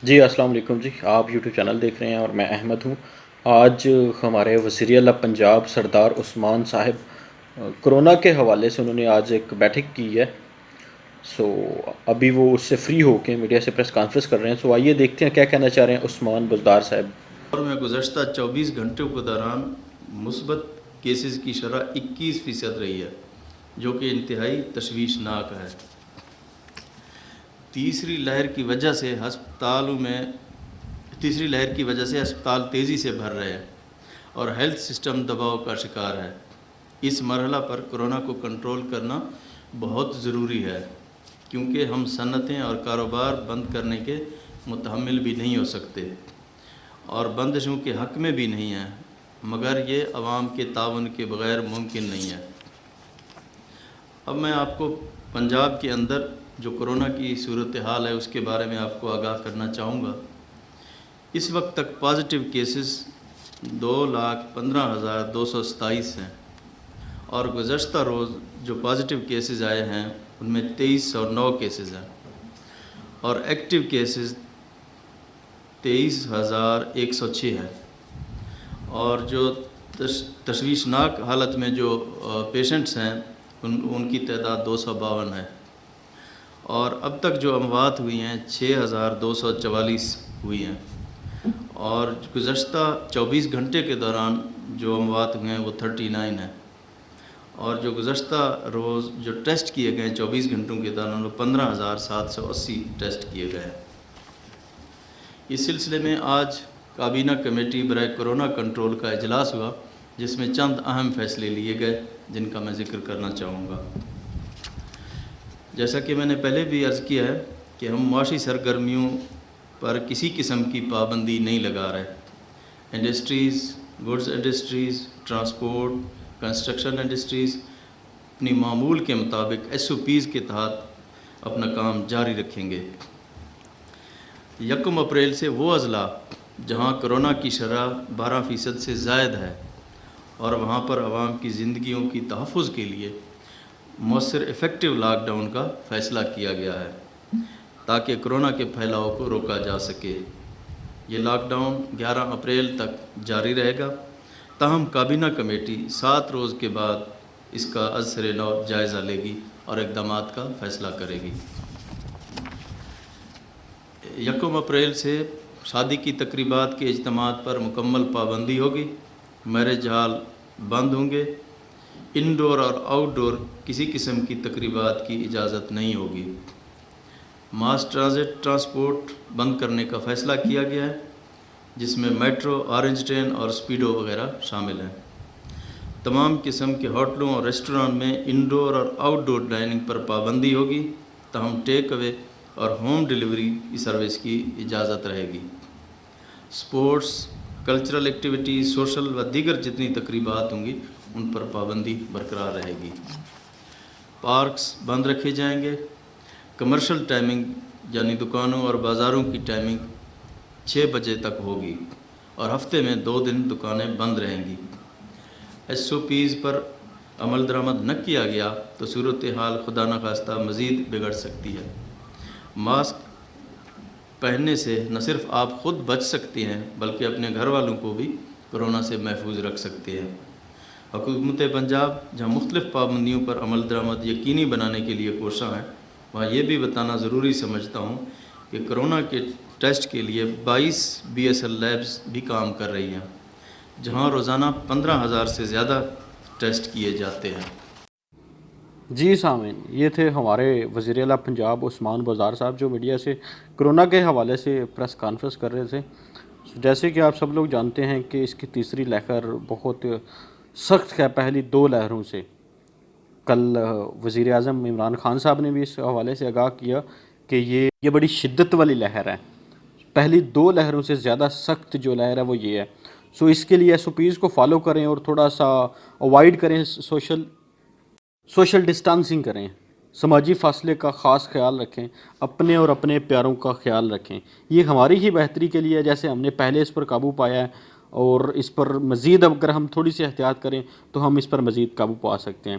جی السلام علیکم جی، آپ یوٹیوب چینل دیکھ رہے ہیں اور میں احمد ہوں۔ آج ہمارے وزیر اعلیٰ پنجاب سردار عثمان صاحب کرونا کے حوالے سے انہوں نے آج ایک بیٹھک کی ہے۔ ابھی وہ اس سے فری ہو کے میڈیا سے پریس کانفرنس کر رہے ہیں۔ آئیے دیکھتے ہیں کیا کہنا چاہ رہے ہیں عثمان بزدار صاحب۔ اور میں گزشتہ 24 گھنٹوں کے دوران مثبت کیسز کی شرح 21% رہی ہے، جو کہ انتہائی تشویشناک ہے۔ تیسری لہر کی وجہ سے ہسپتال تیزی سے بھر رہے ہیں اور ہیلتھ سسٹم دباؤ کا شکار ہے۔ اس مرحلہ پر کورونا کو کنٹرول کرنا بہت ضروری ہے، کیونکہ ہم صنعتیں اور کاروبار بند کرنے کے متحمل بھی نہیں ہو سکتے اور بندشوں کے حق میں بھی نہیں ہیں، مگر یہ عوام کے تعاون کے بغیر ممکن نہیں ہے۔ اب میں آپ کو پنجاب کے اندر جو کورونا کی صورتحال ہے اس کے بارے میں آپ کو آگاہ کرنا چاہوں گا۔ اس وقت تک پازیٹیو کیسز 2,15,227 ہیں اور گزشتہ روز جو پازیٹیو کیسز آئے ہیں ان میں 2,309 کیسز ہیں اور ایکٹیو کیسز 23,106 ہیں، اور جو تشویشناک حالت میں جو پیشنٹس ہیں ان کی تعداد 252 ہے، اور اب تک جو اموات ہوئی ہیں 6,244 ہوئی ہیں، اور گزشتہ 24 گھنٹے کے دوران جو اموات ہوئے ہیں وہ 39 ہیں، اور جو گزشتہ روز جو ٹیسٹ کیے گئے 24 گھنٹوں کے دوران وہ 15,780 ٹیسٹ کیے گئے ہیں۔ اس سلسلے میں آج کابینہ کمیٹی برائے کورونا کنٹرول کا اجلاس ہوا، جس میں چند اہم فیصلے لیے گئے جن کا میں ذکر کرنا چاہوں گا۔ جیسا کہ میں نے پہلے بھی عرض کیا ہے کہ ہم معاشی سرگرمیوں پر کسی قسم کی پابندی نہیں لگا رہے۔ Industries, goods industries, transport, construction industries اپنی معمول کے مطابق SOPs کے تحت اپنا کام جاری رکھیں گے۔ 1 اپریل سے وہ اضلاع جہاں کورونا کی شرح 12% سے زائد ہے اور وہاں پر عوام کی زندگیوں کی تحفظ کے لیے مؤثر ایفیکٹو لاک ڈاؤن کا فیصلہ کیا گیا ہے تاکہ کورونا کے پھیلاؤ کو روکا جا سکے۔ یہ لاک ڈاؤن 11 اپریل تک جاری رہے گا، تاہم کابینہ کمیٹی 7 روز کے بعد اس کا از سر نو جائزہ لے گی اور اقدامات کا فیصلہ کرے گی۔ 1 اپریل سے شادی کی تقریبات کے اجتماعات پر مکمل پابندی ہوگی، میرج ہال بند ہوں گے، انڈور اور آؤٹ ڈور کسی قسم کی تقریبات کی اجازت نہیں ہوگی۔ ماس ٹرانسپورٹ بند کرنے کا فیصلہ کیا گیا ہے، جس میں میٹرو، آرنج ٹرین اور اسپیڈو وغیرہ شامل ہیں۔ تمام قسم کے ہوٹلوں اور ریسٹوران میں انڈور اور آؤٹ ڈور ڈائننگ پر پابندی ہوگی، تاہم ٹیک اوے اور ہوم ڈیلیوری کی سروس کی اجازت رہے گی۔ سپورٹس، کلچرل ایکٹیویٹیز، سوشل و دیگر جتنی تقریبات ہوں گی ان پر پابندی برقرار رہے گی۔ پارکس بند رکھے جائیں گے۔ کمرشل ٹائمنگ یعنی دکانوں اور بازاروں کی ٹائمنگ 6 بجے تک ہوگی اور ہفتے میں 2 دن دکانیں بند رہیں گی۔ SOPs پر عمل درآمد نہ کیا گیا تو صورتحال خدا نخواستہ مزید بگڑ سکتی ہے۔ ماسک پہننے سے نہ صرف آپ خود بچ سکتے ہیں بلکہ اپنے گھر والوں کو بھی کورونا سے محفوظ رکھ سکتے ہیں۔ حکومت پنجاب جہاں مختلف پابندیوں پر عمل درآمد یقینی بنانے کے لیے کوشاں ہے، وہاں یہ بھی بتانا ضروری سمجھتا ہوں کہ کورونا کے ٹیسٹ کے لیے 22 BSL لیبز بھی کام کر رہی ہیں، جہاں روزانہ 15,000 سے زیادہ ٹیسٹ کیے جاتے ہیں۔ جی سامعین، یہ تھے ہمارے وزیر اعلیٰ پنجاب عثمان بزدار صاحب جو میڈیا سے کرونا کے حوالے سے پریس کانفرنس کر رہے تھے۔ جیسے کہ آپ سب لوگ جانتے ہیں کہ اس کی تیسری لہر بہت سخت ہے پہلی 2 لہروں سے۔ کل وزیر اعظم عمران خان صاحب نے بھی اس حوالے سے آگاہ کیا کہ یہ بڑی شدت والی لہر ہے، پہلی 2 لہروں سے زیادہ سخت جو لہر ہے وہ یہ ہے۔ اس کے لیے SOPs کو فالو کریں اور تھوڑا سا اوائڈ کریں، سوشل ڈسٹانسنگ کریں، سماجی فاصلے کا خاص خیال رکھیں، اپنے اور اپنے پیاروں کا خیال رکھیں۔ یہ ہماری ہی بہتری کے لیے ہے، جیسے ہم نے پہلے اس پر قابو پایا ہے اور اس پر مزید اگر ہم تھوڑی سی احتیاط کریں تو ہم اس پر مزید قابو پا سکتے ہیں۔